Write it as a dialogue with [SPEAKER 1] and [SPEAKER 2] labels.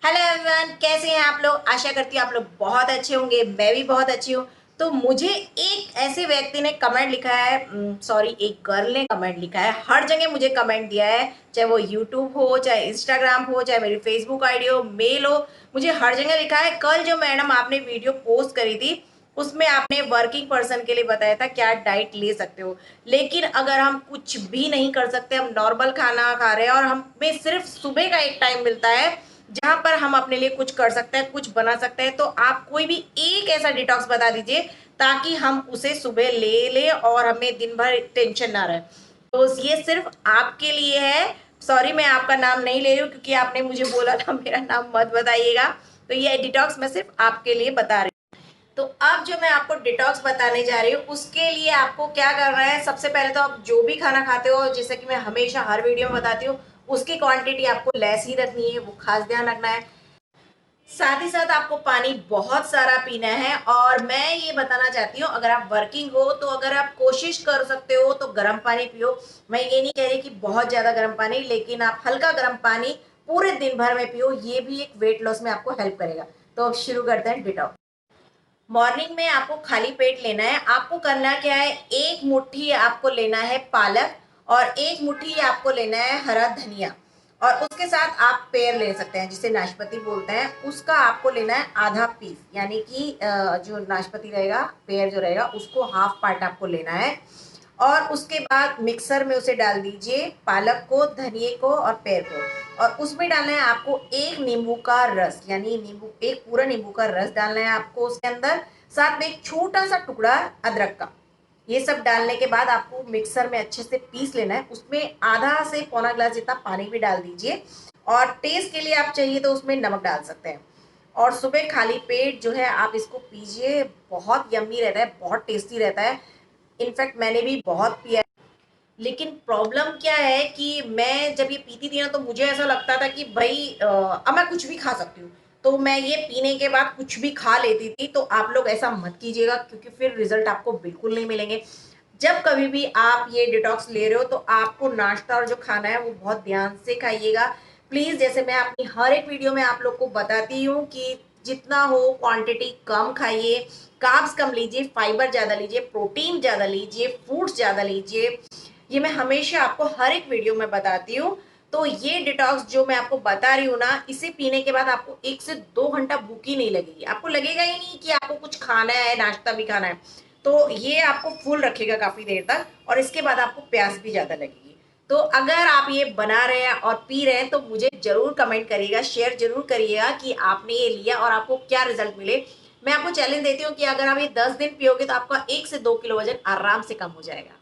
[SPEAKER 1] Hello everyone, कैसे हैं आप लोग। आशा करती हूँ आप लोग बहुत अच्छे होंगे। मैं भी बहुत अच्छी हूँ। तो मुझे एक ऐसे व्यक्ति ने कमेंट लिखा है, सॉरी, एक गर्ल ने कमेंट लिखा है। हर जगह मुझे कमेंट दिया है, चाहे वो यूट्यूब हो, चाहे इंस्टाग्राम हो, चाहे मेरी फेसबुक आईडी हो, मेल हो, मुझे हर जगह लिखा है। कल जो मैडम आपने वीडियो पोस्ट करी थी उसमें आपने वर्किंग पर्सन के लिए बताया था क्या डाइट ले सकते हो, लेकिन अगर हम कुछ भी नहीं कर सकते, हम नॉर्मल खाना खा रहे हैं और हमें सिर्फ सुबह का एक टाइम मिलता है जहां पर हम अपने लिए कुछ कर सकते हैं, कुछ बना सकते हैं, तो आप कोई भी एक ऐसा डिटॉक्स बता दीजिए ताकि हम उसे सुबह ले लें और हमें दिन भर टेंशन ना रहे। तो ये सिर्फ आपके लिए है। सॉरी, मैं आपका नाम नहीं ले रही हूँ क्योंकि आपने मुझे बोला था मेरा नाम मत बताइएगा। तो ये डिटॉक्स मैं सिर्फ आपके लिए बता रही हूँ। तो अब जो मैं आपको डिटॉक्स बताने जा रही हूँ उसके लिए आपको क्या करना है। सबसे पहले तो आप जो भी खाना खाते हो, जैसे कि मैं हमेशा हर वीडियो में बताती हूँ, उसकी क्वांटिटी आपको लेस ही रखनी है, वो खास ध्यान रखना है। साथ ही साथ आपको पानी बहुत सारा पीना है। और मैं ये बताना चाहती हूँ, अगर आप वर्किंग हो तो अगर आप कोशिश कर सकते हो तो गर्म पानी पियो। मैं ये नहीं कह रही कि बहुत ज्यादा गर्म पानी, लेकिन आप हल्का गर्म पानी पूरे दिन भर में पियो, ये भी एक वेट लॉस में आपको हेल्प करेगा। तो अब शुरू करते हैं डिटॉक्स। मॉर्निंग में आपको खाली पेट लेना है। आपको करना क्या है, एक मुट्ठी आपको लेना है पालक और एक मुट्ठी आपको लेना है हरा धनिया, और उसके साथ आप पेयर ले सकते हैं जिसे नाशपाती बोलते हैं, उसका आपको लेना है आधा पीस, यानी कि जो नाशपाती रहेगा, पेयर जो रहेगा, उसको हाफ पार्ट आपको लेना है। और उसके बाद मिक्सर में उसे डाल दीजिए, पालक को, धनिए को और पेड़ को, और उसमें डालना है आपको एक नींबू का रस, यानी नींबू, एक पूरा नींबू का रस डालना है आपको उसके अंदर, साथ में एक छोटा सा टुकड़ा अदरक का। ये सब डालने के बाद आपको मिक्सर में अच्छे से पीस लेना है। उसमें आधा से पौना ग्लास जितना पानी भी डाल दीजिए, और टेस्ट के लिए आप चाहिए तो उसमें नमक डाल सकते हैं। और सुबह खाली पेट जो है आप इसको पीजिए, बहुत यम्मी रहता है, बहुत टेस्टी रहता है। इनफैक्ट मैंने भी बहुत पिया है। लेकिन प्रॉब्लम क्या है कि मैं जब ये पीती थी ना तो मुझे ऐसा लगता था कि भाई अब मैं कुछ भी खा सकती हूँ, तो मैं ये पीने के बाद कुछ भी खा लेती थी। तो आप लोग ऐसा मत कीजिएगा क्योंकि फिर रिजल्ट आपको बिल्कुल नहीं मिलेंगे। जब कभी भी आप ये डिटॉक्स ले रहे हो तो आपको नाश्ता और जो खाना है वो बहुत ध्यान से खाइएगा प्लीज। जैसे मैं अपनी हर एक वीडियो में आप लोग को बताती हूँ कि जितना हो क्वांटिटी कम खाइए, कार्ब्स कम लीजिए, फाइबर ज्यादा लीजिए, प्रोटीन ज्यादा लीजिए, फ्रूट्स ज्यादा लीजिए। ये मैं हमेशा आपको हर एक वीडियो में बताती हूँ। तो ये डिटॉक्स जो मैं आपको बता रही हूँ ना, इसे पीने के बाद आपको 1 से 2 घंटा भूखी नहीं लगेगी, आपको लगेगा ही नहीं कि आपको कुछ खाना है, नाश्ता भी खाना है। तो ये आपको फुल रखेगा काफी देर तक, और इसके बाद आपको प्यास भी ज्यादा लगेगी। तो अगर आप ये बना रहे हैं और पी रहे हैं तो मुझे जरूर कमेंट करिएगा, शेयर जरूर करिएगा कि आपने ये लिया और आपको क्या रिजल्ट मिले। मैं आपको चैलेंज देती हूँ कि अगर आप ये 10 दिन पियोगे तो आपका 1 से 2 किलो वजन आराम से कम हो जाएगा।